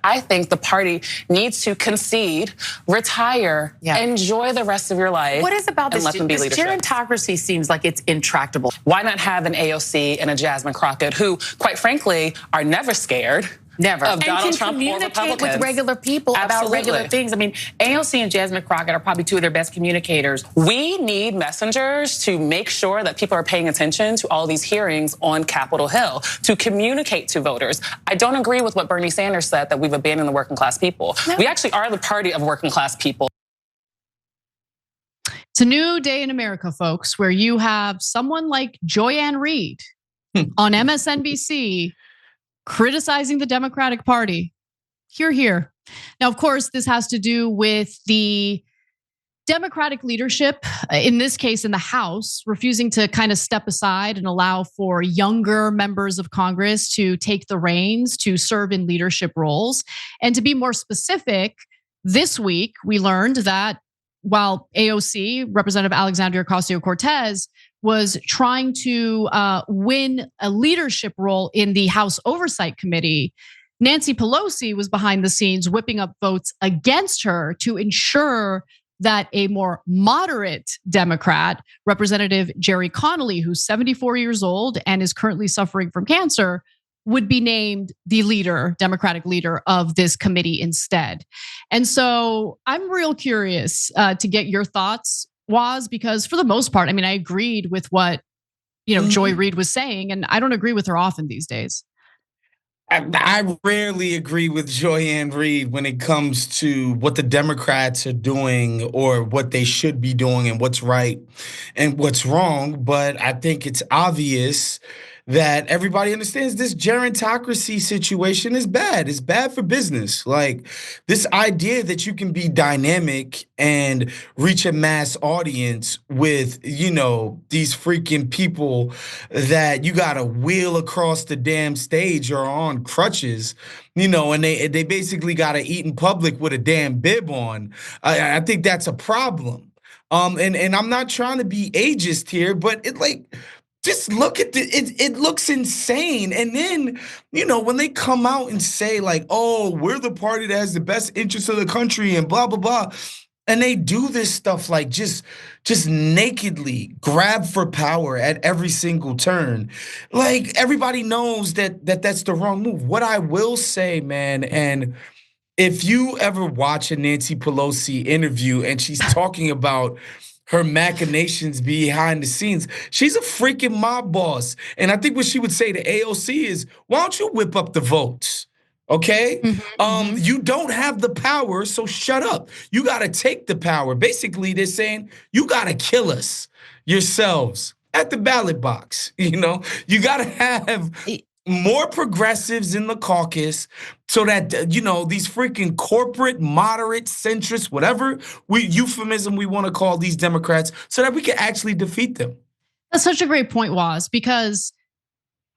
I think the party needs to concede, retire, enjoy the rest of your life. What is about this? Let them be this gerontocracy seems like it's intractable. Why not have an AOC and a Jasmine Crockett who, quite frankly, are never scared? Never. Of Donald Trump or communicate Republicans. with regular people about regular things. I mean, AOC and Jasmine Crockett are probably two of their best communicators. We need messengers to make sure that people are paying attention to all these hearings on Capitol Hill, to communicate to voters. I don't agree with what Bernie Sanders said, that we've abandoned the working class people. No. We actually are the party of working class people. It's a new day in America, folks, where you have someone like Joyanne Reid on MSNBC criticizing the Democratic Party. Hear, hear. Now, of course, this has to do with the Democratic leadership, in this case in the House, refusing to kind of step aside and allow for younger members of Congress to take the reins, to serve in leadership roles. And to be more specific, this week we learned that while AOC, Representative Alexandria Ocasio-Cortez, was trying to win a leadership role in the House Oversight Committee, Nancy Pelosi was behind the scenes whipping up votes against her to ensure that a more moderate Democrat, Representative Gerry Connolly, who's 74 years old and is currently suffering from cancer, would be named the leader, Democratic leader of this committee instead. And so I'm real curious to get your thoughts, Waz, because for the most part, I mean, I agreed with what, Joy Reid was saying, and I don't agree with her often these days. I rarely agree with Joyanne Reid when it comes to what the Democrats are doing or what they should be doing and what's right and what's wrong. But I think it's obvious that everybody understands this gerontocracy situation is bad. It's bad for business. Like this idea that you can be dynamic and reach a mass audience with, these freaking people that you got to wheel across the damn stage or on crutches, and they basically got to eat in public with a damn bib on. I think that's a problem. And I'm not trying to be ageist here, but just look at it looks insane. And then, when they come out and say like, oh, we're the party that has the best interests of the country and blah, blah, blah. And they do this stuff like just nakedly grab for power at every single turn. Like everybody knows that's the wrong move. What I will say, man, and if you ever watch a Nancy Pelosi interview and she's talking about her machinations behind the scenes, she's a freaking mob boss. And I think what she would say to AOC is, why don't you whip up the votes? Okay? You don't have the power, so shut up. You got to take the power. Basically, they're saying, you got to kill us yourselves at the ballot box. You got to have more progressives in the caucus so that, these freaking corporate, moderate, centrist, whatever euphemism we want to call these Democrats, so that we can actually defeat them. That's such a great point, Waz, because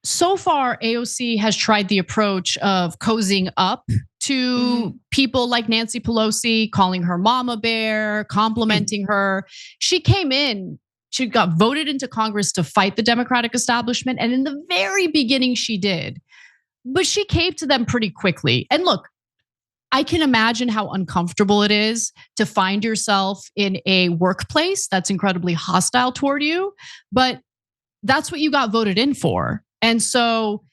so far AOC has tried the approach of cozying up to people like Nancy Pelosi, calling her mama bear, complimenting her. She came in, she got voted into Congress to fight the Democratic establishment. And in the very beginning, she did. But she caved to them pretty quickly. And look, I can imagine how uncomfortable it is to find yourself in a workplace that's incredibly hostile toward you. But that's what you got voted in for. And so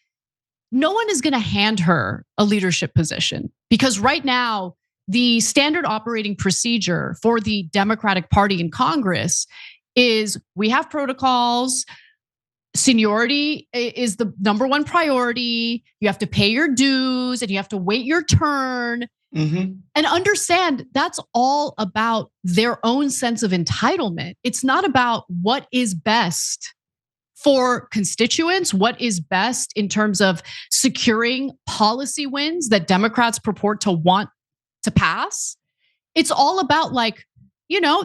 no one is going to hand her a leadership position, because right now, the standard operating procedure for the Democratic Party in Congress is we have protocols. Seniority is the number one priority. You have to pay your dues and you have to wait your turn. And understand that's all about their own sense of entitlement. It's not about what is best for constituents, what is best in terms of securing policy wins that Democrats purport to want to pass. It's all about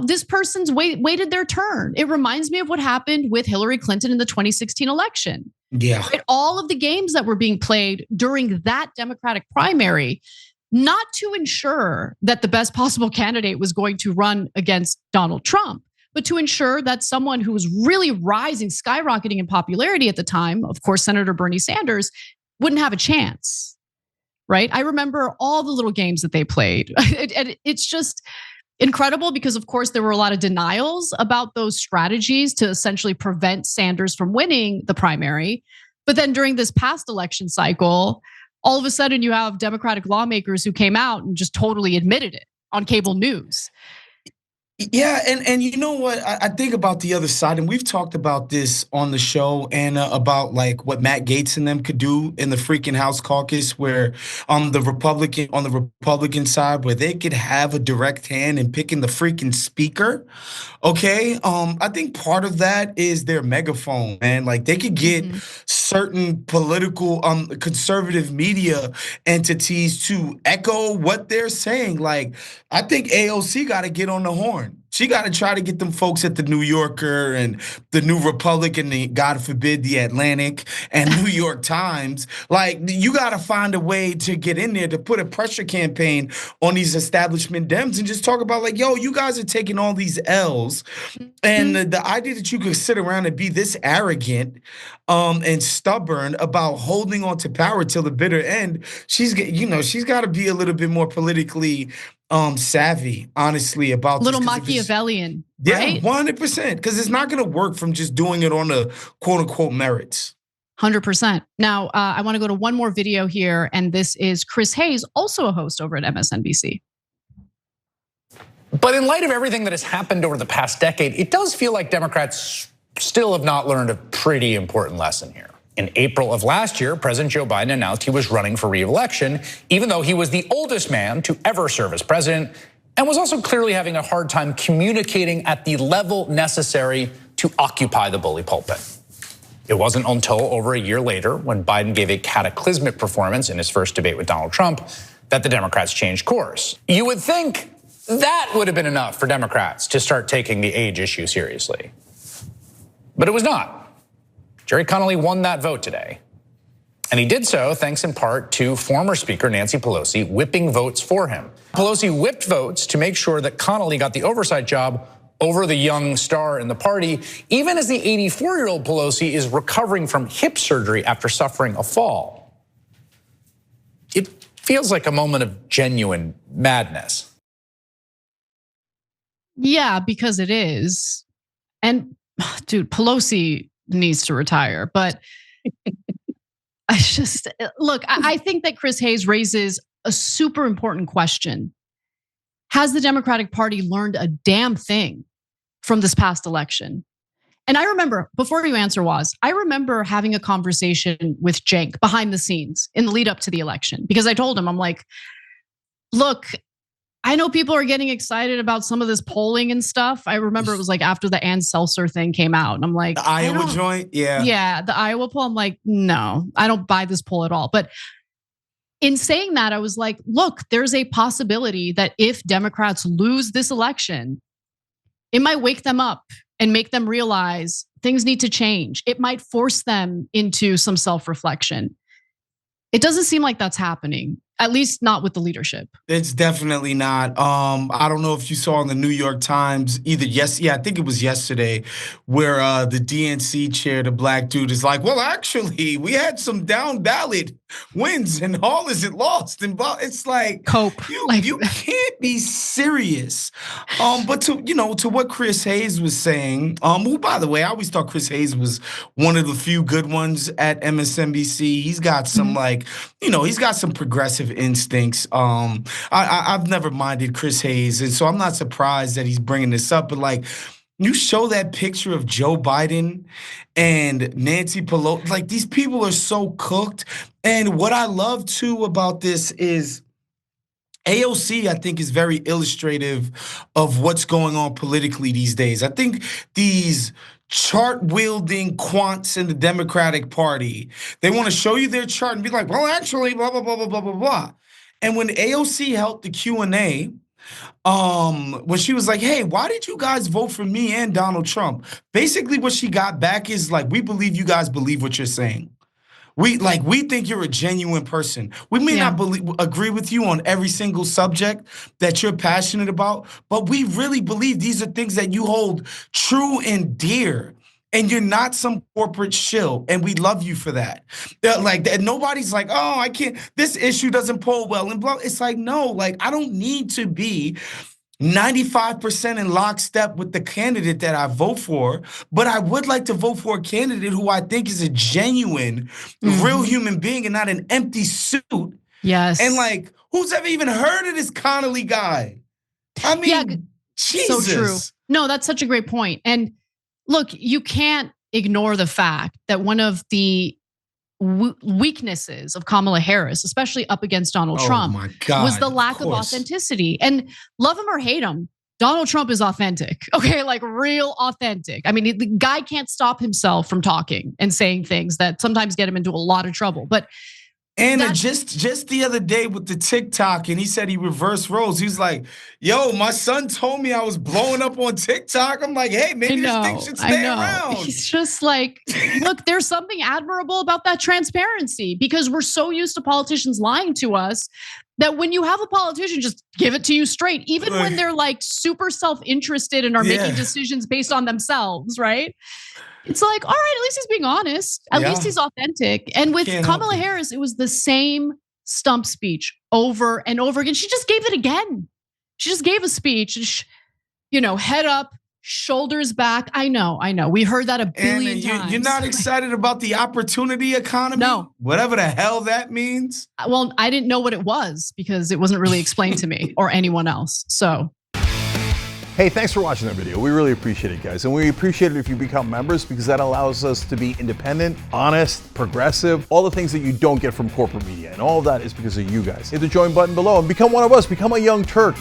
this person's waited their turn. It reminds me of what happened with Hillary Clinton in the 2016 election. Yeah. Right? All of the games that were being played during that Democratic primary, not to ensure that the best possible candidate was going to run against Donald Trump, but to ensure that someone who was really rising, skyrocketing in popularity at the time, of course, Senator Bernie Sanders, wouldn't have a chance. right? I remember all the little games that they played. It's just incredible because, of course, there were a lot of denials about those strategies to essentially prevent Sanders from winning the primary. But then during this past election cycle, all of a sudden you have Democratic lawmakers who came out and just totally admitted it on cable news. Yeah, and you know what? I think about the other side, and we've talked about this on the show, and about like what Matt Gaetz and them could do in the freaking House caucus, where on the Republican side, where they could have a direct hand in picking the freaking speaker. Okay, I think part of that is their megaphone, man. Like they could get certain political conservative media entities to echo what they're saying. Like I think AOC got to get on the horn. She got to try to get them folks at the New Yorker and the New Republic and the, God forbid, the Atlantic and New York Times. Like you got to find a way to get in there to put a pressure campaign on these establishment Dems and just talk about like, yo, you guys are taking all these L's. And the idea that you could sit around and be this arrogant and stubborn about holding on to power till the bitter end, she's got to be a little bit more politically savvy, honestly, about little Machiavellian. Yeah, right? 100%. Because it's not gonna work from just doing it on the quote unquote merits. 100%. Now, I want to go to one more video here, and this is Chris Hayes, also a host over at MSNBC. But in light of everything that has happened over the past decade, it does feel like Democrats still have not learned a pretty important lesson here. In April of last year, President Joe Biden announced he was running for re-election, even though he was the oldest man to ever serve as president and was also clearly having a hard time communicating at the level necessary to occupy the bully pulpit. It wasn't until over a year later, when Biden gave a cataclysmic performance in his first debate with Donald Trump, that the Democrats changed course. You would think that would have been enough for Democrats to start taking the age issue seriously. But it was not. Gerry Connolly won that vote today. And he did so thanks in part to former Speaker Nancy Pelosi whipping votes for him. Pelosi whipped votes to make sure that Connolly got the oversight job over the young star in the party, even as the 84-year-old Pelosi is recovering from hip surgery after suffering a fall. It feels like a moment of genuine madness. Yeah, because it is. And dude, Pelosi needs to retire. But I just, look, I think that Chris Hayes raises a super important question. Has the Democratic Party learned a damn thing from this past election? And I remember, before you answer, I remember having a conversation with Cenk behind the scenes in the lead up to the election, because I told him, I'm like, look, I know people are getting excited about some of this polling and stuff. I remember it was like after the Ann Seltzer thing came out, and I'm like, the Iowa joint, yeah, the Iowa poll. I'm like, no, I don't buy this poll at all. But in saying that, I was like, look, there's a possibility that if Democrats lose this election, it might wake them up and make them realize things need to change. It might force them into some self-reflection. It doesn't seem like that's happening. At least not with the leadership. It's definitely not. I don't know if you saw in the New York Times I think it was yesterday, where the DNC chair, the black dude, is like, well, actually, we had some down ballot wins and all isn't lost. And it's like, cope. You can't be serious. But to what Chris Hayes was saying, who, by the way, I always thought Chris Hayes was one of the few good ones at MSNBC. He's got some he's got some progressive instincts. I've never minded Chris Hayes, and so I'm not surprised that he's bringing this up. But like, you show that picture of Joe Biden and Nancy Pelosi, like these people are so cooked. And what I love too about this is AOC, I think, is very illustrative of what's going on politically these days. I think these chart-wielding quants in the Democratic Party, they want to show you their chart and be like, well, actually, blah, blah, blah, blah, blah, blah, blah. And when AOC held the Q&A, when she was like, hey, why did you guys vote for me and Donald Trump? Basically, what she got back is like, we believe you guys believe what you're saying. We think you're a genuine person. We may not agree with you on every single subject that you're passionate about, but we really believe these are things that you hold true and dear. and you're not some corporate shill, and we love you for that. Like, nobody's like, oh, I can't, this issue doesn't poll well, and blah. It's like, no, like, I don't need to be 95% in lockstep with the candidate that I vote for, but I would like to vote for a candidate who I think is a genuine, real human being and not an empty suit. Yes. And like, who's ever even heard of this Connolly guy? I mean, Jesus. So true. No, that's such a great point. And look, you can't ignore the fact that one of the weaknesses of Kamala Harris, especially up against Donald Trump, was the lack of authenticity. And love him or hate him, Donald Trump is authentic, okay? Like real authentic. I mean, the guy can't stop himself from talking and saying things that sometimes get him into a lot of trouble. But just the other day with the TikTok, and he said he reversed roles. He was like, yo, my son told me I was blowing up on TikTok. I'm like, hey, maybe this thing should stay around. He's just like, look, there's something admirable about that transparency, because we're so used to politicians lying to us that when you have a politician just give it to you straight, even when they're like super self-interested and are making decisions based on themselves, right? It's like, all right, at least he's being honest. At least he's authentic. And with Kamala Harris, it was the same stump speech over and over again. She just gave it again. She just gave a speech, head up, shoulders back. I know. We heard that a billion times. You're not excited about the opportunity economy? No. Whatever the hell that means? Well, I didn't know what it was because it wasn't really explained to me or anyone else. So. Hey, thanks for watching that video. We really appreciate it, guys. And we appreciate it if you become members, because that allows us to be independent, honest, progressive, all the things that you don't get from corporate media. And all of that is because of you guys. Hit the join button below and become one of us. Become a young Turk.